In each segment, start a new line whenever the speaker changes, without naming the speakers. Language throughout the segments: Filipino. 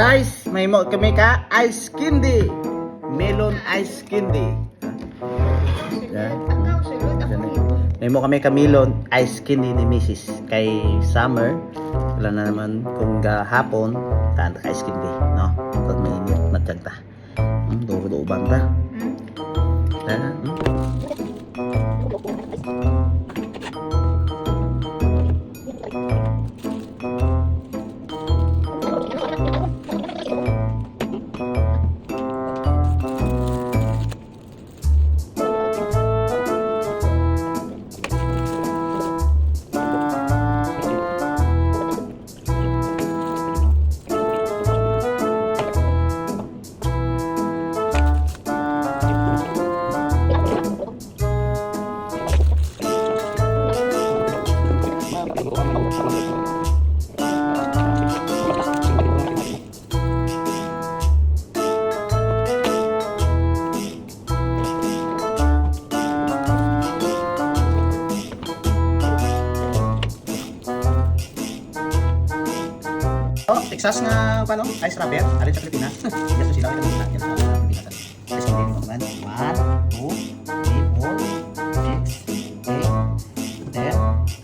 Guys, may mo kami ka ice candy. Melon ice candy. Yan. May mo kami ka melon ice candy ni Mrs. Kay Summer. Wala na naman kung hapon kanta ka ice candy, no? Pag mainit magkanta. Do banta. Texas nga paano? Ice wrapper, alin sa Pilipinas. Yes, sila ito sa Pilipinas. Ice cream din naman. 1, 2, 3, 4, 6, 8, 10,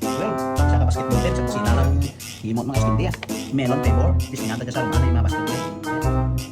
12. Saka basketball din sa kusina lang. Himot mga ice cream diya. Melon flavor. Disinata dyan sa rumah na yung mga basketball.